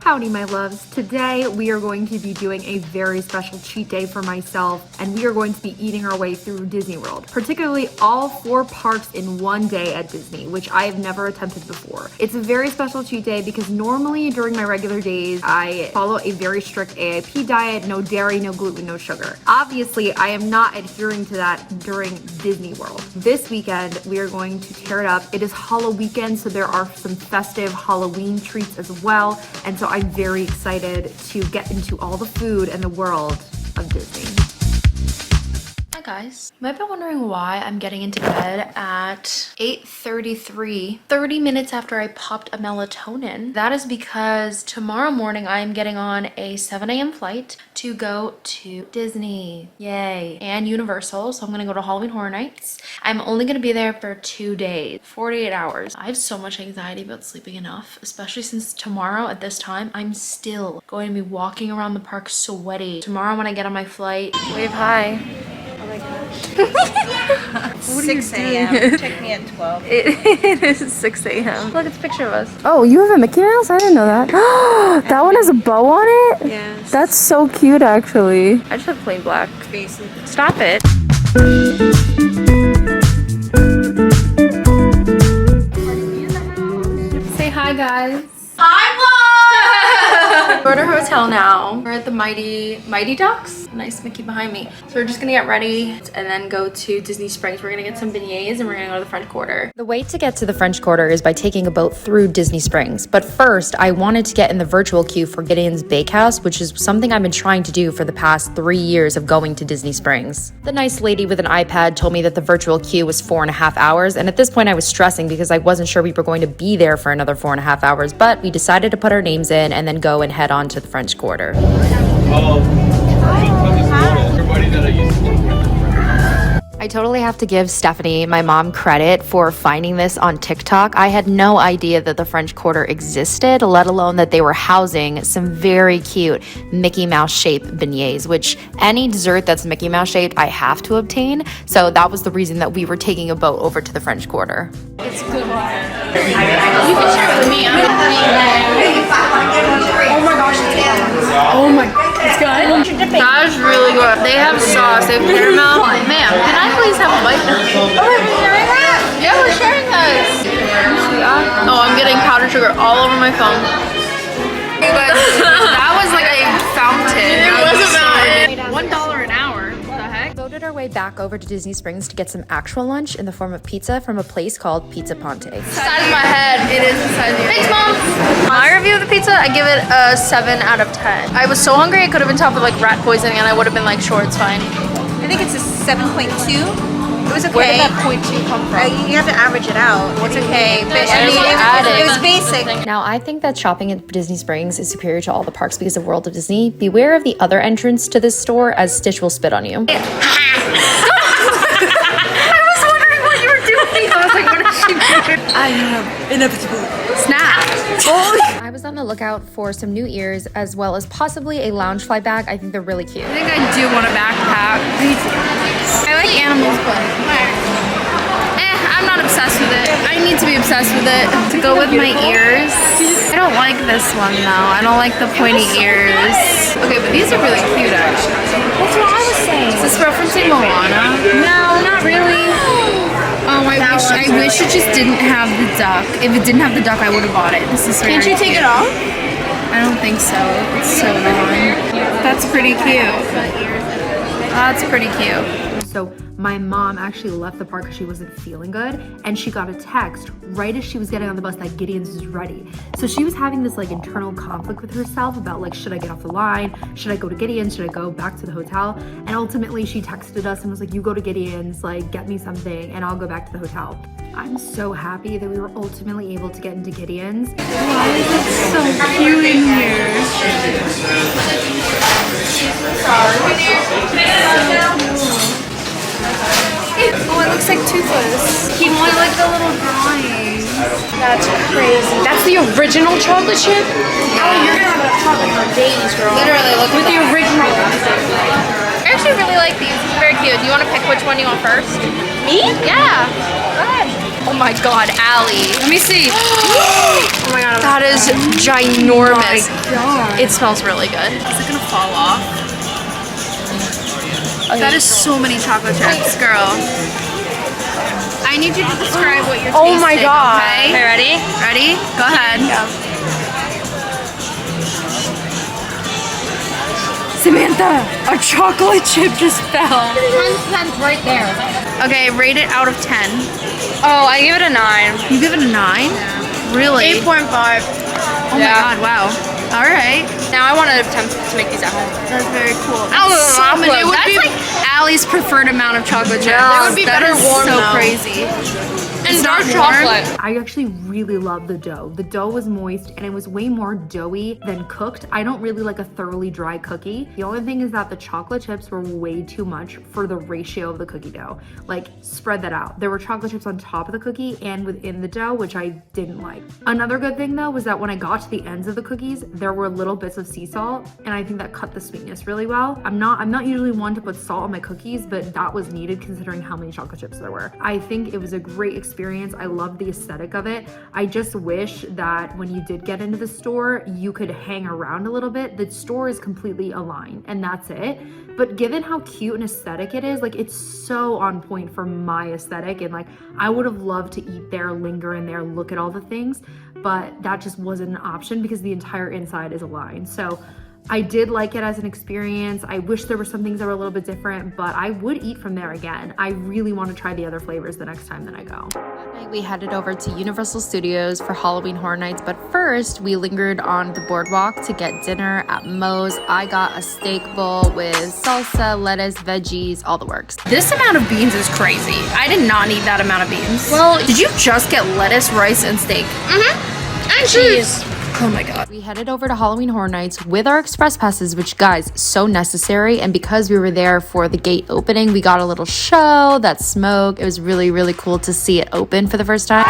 Howdy my loves. Today we are going to be doing a very special cheat day for myself, and we are going to be eating our way through Disney World, particularly all 4 parks in one day at Disney, which I have never attempted before. It's a very special cheat day because normally during my regular days I follow a very strict AIP diet, no dairy, no gluten, no sugar. Obviously I am not adhering to that during Disney World. This weekend we are going to tear it up. It is Halloween weekend, so there are some festive Halloween treats as well, and so I'm very excited to get into all the food and the world of Disney. Hi guys. You might be wondering why I'm getting into bed at 8:33, 30 minutes after I popped a melatonin. That is because tomorrow morning I am getting on a 7 a.m. flight to go to Disney. Yay. And Universal. So I'm gonna go to Halloween Horror Nights. I'm only gonna be there for 2 days, 48 hours. I have so much anxiety about sleeping enough, especially since tomorrow at this time, I'm still going to be walking around the park sweaty. Tomorrow when I get on my flight, wave hi. Oh my gosh. 6 a.m. Check me at 12. It is 6 a.m. Look, it's a picture of us. Oh, you have a Mickey Mouse? I didn't know that. That one has a bow on it? Yes. That's so cute, actually. I just have plain black. Basic. Stop it. Say hi, guys. Hi, vlog! We're at our hotel now. We're at the Mighty Ducks. Nice Mickey behind me. So we're just gonna get ready and then go to Disney Springs. We're gonna get some beignets and we're gonna go to the French Quarter. The way to get to the French Quarter is by taking a boat through Disney Springs. But first, I wanted to get in the virtual queue for Gideon's Bakehouse, which is something I've been trying to do for the past 3 years of going to Disney Springs. The nice lady with an iPad told me that the virtual queue was 4.5 hours, and at this point I was stressing because I wasn't sure we were going to be there for another 4.5 hours, but we decided to put our names in and then go and head on to the French Quarter. I totally have to give Stephanie, my mom, credit for finding this on TikTok. I had no idea that the French Quarter existed, let alone that they were housing some very cute Mickey Mouse shaped beignets, which any dessert that's Mickey Mouse shaped, I have to obtain. So that was the reason that we were taking a boat over to the French Quarter. It's good water. You can share it with me. Oh my gosh, it's good. Oh my, it's good. That is really good. They have sauce, they have caramel. Ma'am, can I please have a bite? Oh, are we sharing that? Yeah, we're sharing this. Oh, I'm getting powdered sugar all over my phone. You guys, that was like a fountain. It was a fountain. $1 an hour. What the heck? Voted our way back over to Disney Springs to get some actual lunch in the form of pizza from a place called Pizza Ponte. The size of my head. It is the size of your head. Thanks, Mom. My review of the pizza, I give it a 7 out of 10. I was so hungry, I could have been tough with like rat poisoning and I would have been like, sure, it's fine. I think it's a 7.2. It was okay. Where did that 0.2 come from? You have to average it out. It's okay. But it was basic. Now, I think that shopping at Disney Springs is superior to all the parks because of World of Disney. Beware of the other entrance to this store, as Stitch will spit on you. I was wondering what you were doing. I was like, what is she doing? I am inevitable. Snap. I was on the lookout for some new ears as well as possibly a Loungefly bag. I think they're really cute. I think I do want a backpack. I like animals, but I'm not obsessed with it. I need to be obsessed with it to go with my ears. I don't like this one though. I don't like the pointy ears. Okay, but these are really cute actually. That's what I was saying. Is this referencing Moana? No, not really. Oh, I wish it just didn't have the duck. If it didn't have the duck, I would have bought it. This is very Can't you take it off? I don't think so. It's so long. That's pretty cute. That's pretty cute. So my mom actually left the park because she wasn't feeling good, and she got a text right as she was getting on the bus that Gideon's is ready. So she was having this like internal conflict with herself about like, should I get off the line? Should I go to Gideon's? Should I go back to the hotel? And ultimately she texted us and was like, you go to Gideon's, like get me something and I'll go back to the hotel. I'm so happy that we were ultimately able to get into Gideon's. Why is it so cute in here? Oh, it looks like Toothless. He wanted like the little drawings. That's crazy. That's the original chocolate chip? Yeah. Oh, you're gonna have a chocolate for days, girl. Literally, look with the original. I actually really like these. It's very cute. Do you want to pick which one you want first? Me? Yeah. Go ahead. Oh my god, Allie. Let me see. Oh my god. That is ginormous. It smells really good. Is it gonna fall off? That is so many chocolate chips, girl. I need you to describe what you're tasting. Oh my god. Okay? Okay, ready? Ready? Go ahead. Samantha, a chocolate chip just fell. 10 cents right there. Okay, rate it out of 10. Oh, I give it a 9. You give it a 9? Yeah. Really? 8.5. Oh my god, wow. All right. Now I want to attempt to make these at home. That's very cool. That's So many. It would That's be like Allie's preferred amount of chocolate chips. Yeah, it would be That better is warm, so though. crazy. And It's dark not warm. chocolate. I actually really love the dough. The dough was moist and it was way more doughy than cooked. I don't really like a thoroughly dry cookie. The only thing is that the chocolate chips were way too much for the ratio of the cookie dough. Like, spread that out. There were chocolate chips on top of the cookie and within the dough, which I didn't like. Another good thing though was that when I got to the ends of the cookies, there were little bits of sea salt, and I think that cut the sweetness really well. I'm not usually one to put salt on my cookies, but that was needed considering how many chocolate chips there were. I think it was a great experience. I loved the aesthetic of it. I just wish that when you did get into the store, you could hang around a little bit. The store is completely aligned and that's it. But given how cute and aesthetic it is, like, it's so on point for my aesthetic, and like, I would have loved to eat there, linger in there, look at all the things, but that just wasn't an option because the entire inside is aligned. So I did like it as an experience. I wish there were some things that were a little bit different, but I would eat from there again. I really want to try the other flavors the next time that I go. That night we headed over to Universal Studios for Halloween Horror Nights, but first we lingered on the boardwalk to get dinner at Moe's. I got a steak bowl with salsa, lettuce, veggies, all the works. This amount of beans is crazy. I did not need that amount of beans. Well, did you just get lettuce, rice, and steak? Mm-hmm. And cheese. Oh my god. We headed over to Halloween Horror Nights with our express passes, which, guys, so necessary. And because we were there for the gate opening, we got a little show, that smoke. It was really, really cool to see it open for the first time.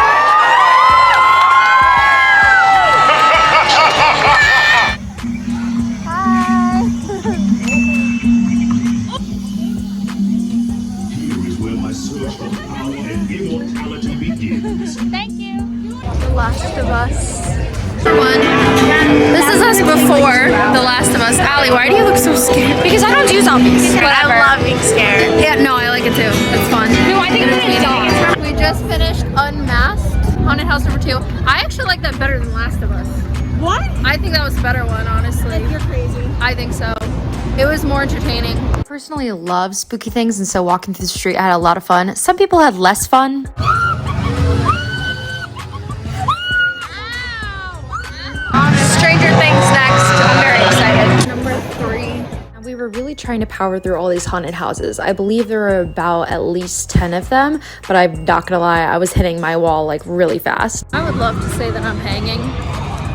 Here is where my search for power and immortality begins. The Last of Us. This is us before The Last of Us. Allie, why do you look so scared? Because I don't do zombies. I love being scared. Yeah, no, I like it too. It's fun. No, I think I'm gonna die. We just finished Unmasked, Haunted House number 2. I actually like that better than Last of Us. What? I think that was a better one, honestly. You're crazy. I think so. It was more entertaining. I personally love spooky things, and so walking through the street, I had a lot of fun. Some people had less fun. Stranger Things next. I'm very excited. Number 3. We were really trying to power through all these haunted houses. I believe there were about at least 10 of them, but I'm not gonna lie, I was hitting my wall like really fast. I would love to say that I'm hanging.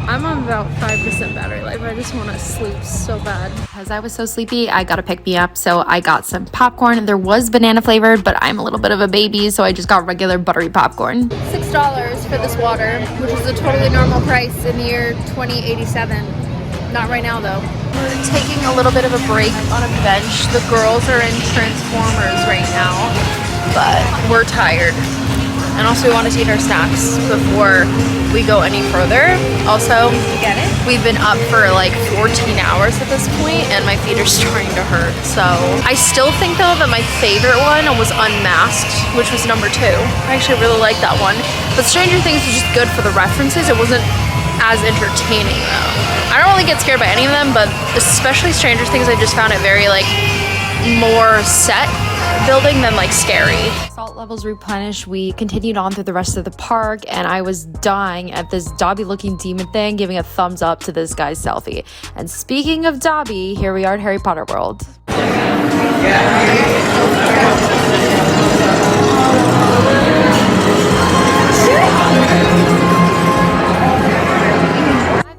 I'm on about 5% battery life. I just want to sleep so bad. Because I was so sleepy, I gotta pick me up, so I got some popcorn. There was banana flavored, but I'm a little bit of a baby, so I just got regular buttery popcorn. $6 for this water, which is a totally normal price in the year 2087. Not right now though. We're taking a little bit of a break on a bench. The girls are in Transformers right now, but we're tired. And also we wanted to eat our snacks before we go any further. Also, we've been up for like 14 hours at this point and my feet are starting to hurt. So I still think though that my favorite one was Unmasked, which was number 2. I actually really like that one. But Stranger Things was just good for the references. It wasn't as entertaining though. I don't really get scared by any of them, but especially Stranger Things, I just found it very like more set building than like scary. Salt levels replenished, we continued on through the rest of the park, and I was dying at this Dobby looking demon thing giving a thumbs up to this guy's selfie. And speaking of Dobby, here we are at Harry Potter World.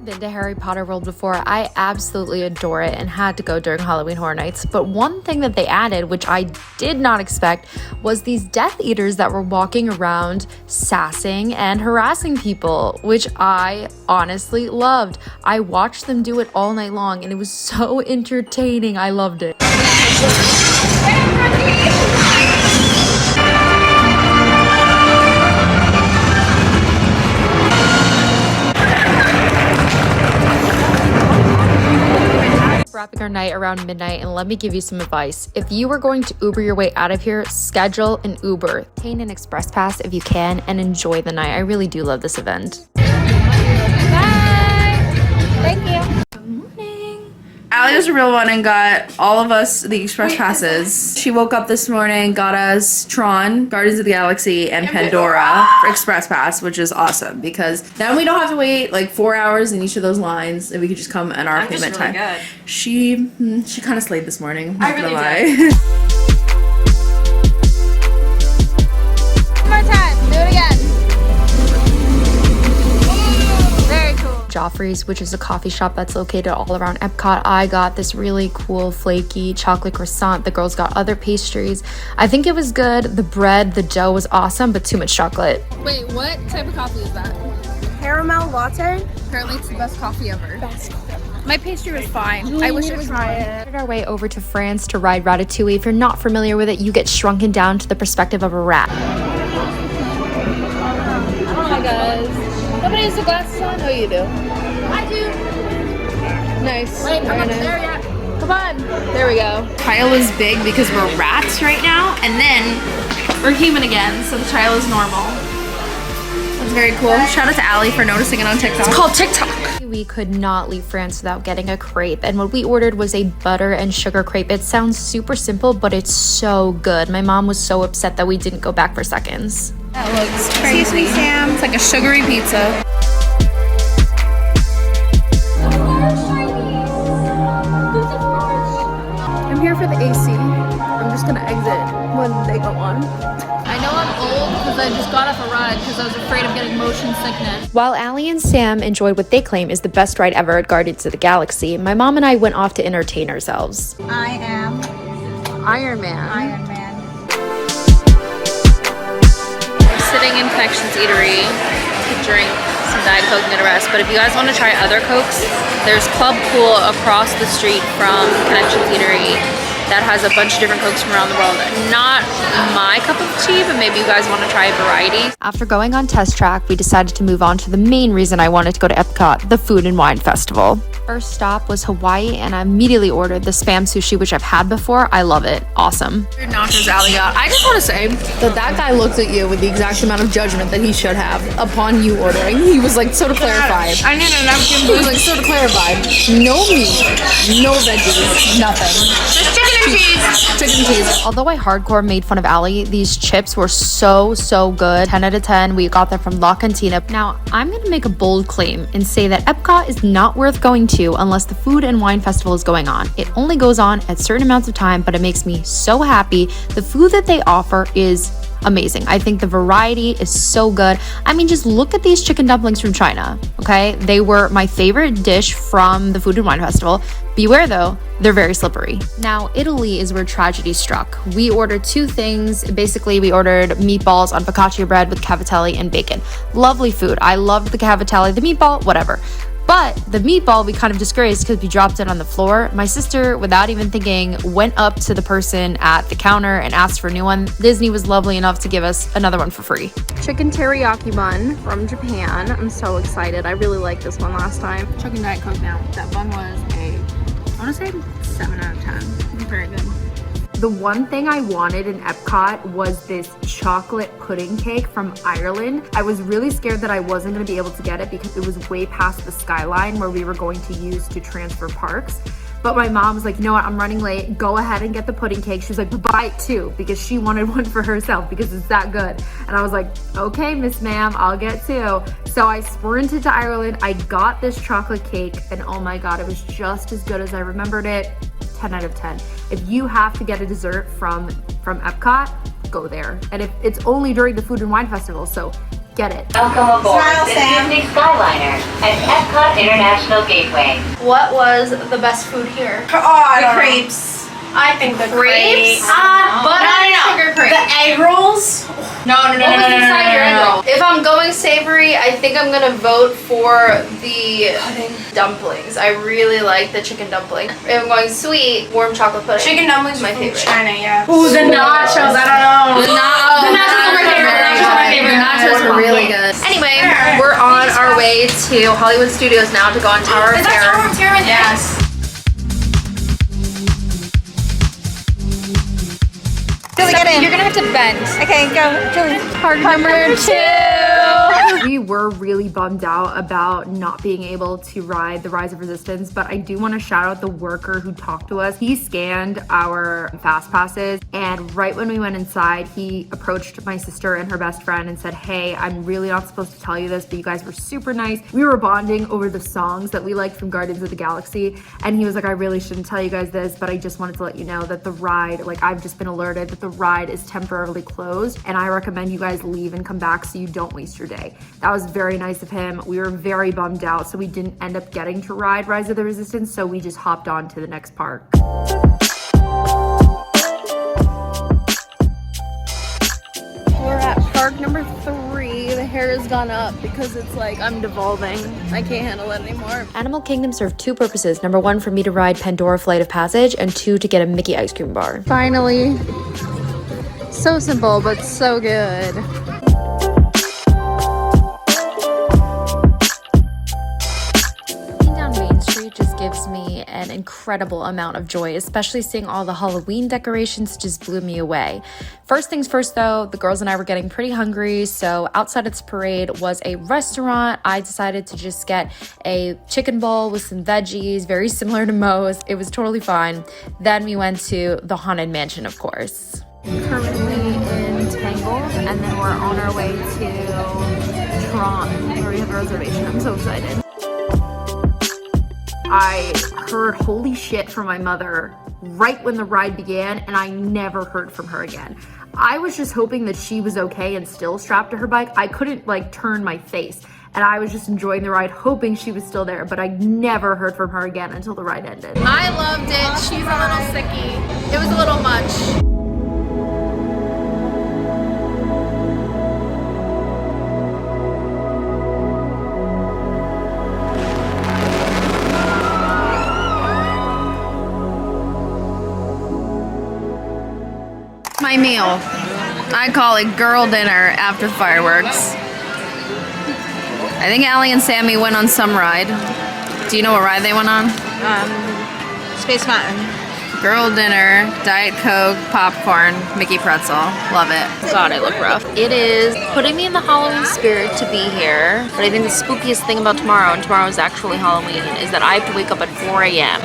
Been to Harry Potter World before. I absolutely adore it and had to go during Halloween Horror Nights. But one thing that they added, which I did not expect, was these Death Eaters that were walking around sassing and harassing people, which I honestly loved. I watched them do it all night long and it was so entertaining. I loved it. wrapping our night around midnight, and let me give you some advice. If you are going to Uber your way out of here, schedule an Uber. Obtain an express pass if you can, and enjoy the night. I really do love this event. Allie was a real one and got all of us the express passes. She woke up this morning, got us Tron, Guardians of the Galaxy, and Pandora for express pass, which is awesome because then we don't have to wait like 4 hours in each of those lines, and we could just come at our payment time. Good. She kind of slayed this morning. Not gonna lie. One more time. Do it again. Very cool. Joffrey's, which is a coffee shop that's located all around Epcot. I got this really cool flaky chocolate croissant. The girls got other pastries. I think it was good. The bread, the dough was awesome, but too much chocolate. Wait, what type of coffee is that? Caramel latte. Apparently it's the best coffee ever. My pastry was fine. I wish it was try more. it. We made our way over to France to ride Ratatouille. If you're not familiar with it, you get shrunken down to the perspective of a rat. Hi guys. Nobody has the glasses on? Oh, you do. I do. Nice. Wait, I'm not there yet. Come on. There we go. Trial is big because we're rats right now, and then we're human again, so the trial is normal. That's very cool. Shout out to Allie for noticing it on TikTok. It's called TikTok. We could not leave France without getting a crepe, and what we ordered was a butter and sugar crepe. It sounds super simple, but it's so good. My mom was so upset that we didn't go back for seconds. That looks crazy. Sam. It's like a sugary pizza. I'm here for the AC. I'm just gonna exit when they go on. I know I'm old because I just got off a ride because I was afraid of getting motion sickness. While Allie and Sam enjoyed what they claim is the best ride ever at Guardians of the Galaxy, my mom and I went off to entertain ourselves. I am Iron Man. Iron Man. We're sitting in Connections Eatery to drink some Diet Coke and get a rest. But if you guys want to try other Cokes, there's Club Cool across the street from Connections Eatery that has a bunch of different Cokes from around the world. Not my cup of tea, but maybe you guys want to try a variety. After going on Test Track, we decided to move on to the main reason I wanted to go to Epcot, the Food and Wine Festival. First stop was Hawaii, and I immediately ordered the Spam Sushi, which I've had before. I love it. Awesome. Nachos Allie got. I just want to say that guy looked at you with the exact amount of judgment that he should have upon you ordering. He was like, so to clarify. I need a napkin. He was like, so to clarify. No meat, no veggies, nothing. Just chicken and cheese. Chicken and cheese. Although I hardcore made fun of Allie, these chips were so good. 10 out of 10. We got them from La Cantina. Now, I'm going to make a bold claim and say that Epcot is not worth going to unless the Food and Wine Festival is going on. It only goes on at certain amounts of time, but it makes me so happy. The food that they offer is amazing. I think the variety is so good. I mean, just look at these chicken dumplings from China, okay? They were my favorite dish from the Food and Wine Festival. Beware though, they're very slippery. Now, Italy is where tragedy struck. We ordered two things. Basically, we ordered meatballs on focaccia bread with cavatelli and bacon. Lovely food. I loved the cavatelli, the meatball, whatever. But the meatball we kind of disgraced because we dropped it on the floor. My sister, without even thinking, went up to the person at the counter and asked for a new one. Disney was lovely enough to give us another one for free. Chicken teriyaki bun from Japan. I'm so excited. I really liked this one last time. Chugging Diet Coke now. That bun was I want to say 7 out of 10. Very good. The one thing I wanted in Epcot was this chocolate pudding cake from Ireland. I was really scared that I wasn't going to be able to get it because it was way past the skyline where we were going to use to transfer parks. But my mom was like, you know what, I'm running late. Go ahead and get the pudding cake. She was like, buy it too, because she wanted one for herself because it's that good. And I was like, okay, Miss Ma'am, I'll get two. So I sprinted to Ireland. I got this chocolate cake and oh my God, it was just as good as I remembered it. 10 out of 10. If you have to get a dessert from Epcot, go there. And if it's only during the Food and Wine Festival, so get it. Welcome aboard the Disney Skyliner at Epcot International Gateway. What was the best food here? Oh, the crepes. I think the crepes. Sugar crepes. The egg rolls. What was inside your egg roll? If I'm going savory, I think I'm gonna vote for the dumplings. I really like the chicken dumpling. If I'm going sweet, warm chocolate pudding. Chicken dumplings my from favorite. China, yeah. Ooh, the nachos. I don't know. The nachos are my favorite. The nachos were really good. Anyway, we're on our way to Hollywood Studios now to go on Tower of Terror. Yes. have to bend. Okay, go, Julie. Park number 2. We were really bummed out about not being able to ride the Rise of Resistance, but I do want to shout out the worker who talked to us. He scanned our fast passes, and right when we went inside, he approached my sister and her best friend and said, hey, I'm really not supposed to tell you this, but you guys were super nice. We were bonding over the songs that we liked from Guardians of the Galaxy, and he was like, I really shouldn't tell you guys this, but I just wanted to let you know that the ride, like, I've just been alerted that the ride is temporarily closed, and I recommend you guys leave and come back so you don't waste your day. That was very nice of him. We were very bummed out, so we didn't end up getting to ride Rise of the Resistance, so we just hopped on to the next park. We're at park number 3. The hair has gone up because it's like I'm devolving. I can't handle it anymore. Animal Kingdom served 2 purposes. Number 1, for me to ride Pandora Flight of Passage, and 2, to get a Mickey ice cream bar. Finally. So simple, but so good. Down Main Street just gives me an incredible amount of joy, especially seeing all the Halloween decorations just blew me away. First things first though, the girls and I were getting pretty hungry, so outside of this parade was a restaurant. I decided to just get a chicken bowl with some veggies, very similar to Moe's. It was totally fine. Then we went to the Haunted Mansion, of course. Currently in Tangled, and then we're on our way to Tron, where we have a reservation. I'm so excited. I heard holy shit from my mother right when the ride began, and I never heard from her again. I was just hoping that she was okay and still strapped to her bike. I couldn't like turn my face, and I was just enjoying the ride, hoping she was still there, but I never heard from her again until the ride ended. I loved it. She's a little sicky. It was a little much. My meal. I call it girl dinner after fireworks. I think Allie and Sammy went on some ride. Do you know what ride they went on? Space Mountain. Girl dinner, Diet Coke, popcorn, Mickey pretzel. Love it. God, I look rough. It is putting me in the Halloween spirit to be here, but I think the spookiest thing about tomorrow, and tomorrow is actually Halloween, is that I have to wake up at 4 a.m.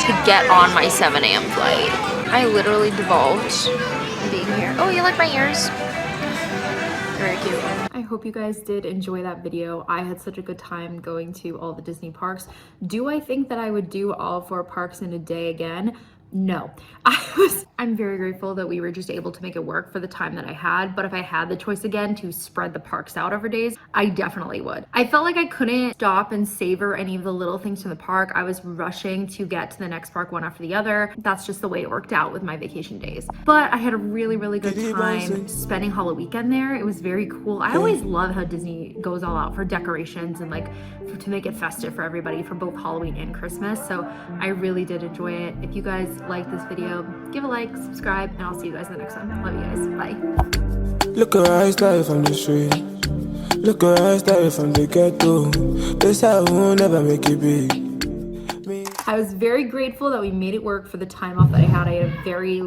to get on my 7 a.m. flight. I literally divulged being here. Oh, you like my ears? Very cute. I hope you guys did enjoy that video. I had such a good time going to all the Disney parks. Do I think that I would do all 4 parks in a day again? No. I'm very grateful that we were just able to make it work for the time that I had, but if I had the choice again to spread the parks out over days, I definitely would. I felt like I couldn't stop and savor any of the little things from the park. I was rushing to get to the next park one after the other. That's just the way it worked out with my vacation days. But I had a really, really good time spending Halloween weekend there. It was very cool. I always love how Disney goes all out for decorations and like to make it festive for everybody for both Halloween and Christmas. So I really did enjoy it. If you guys like this video, give a like, subscribe, and I'll see you guys in the next one. Love you guys. Bye. Look at her style from the street. Look at her style from the ghetto. This I will never make it big. I was very grateful that we made it work for the time off that I had. I had a very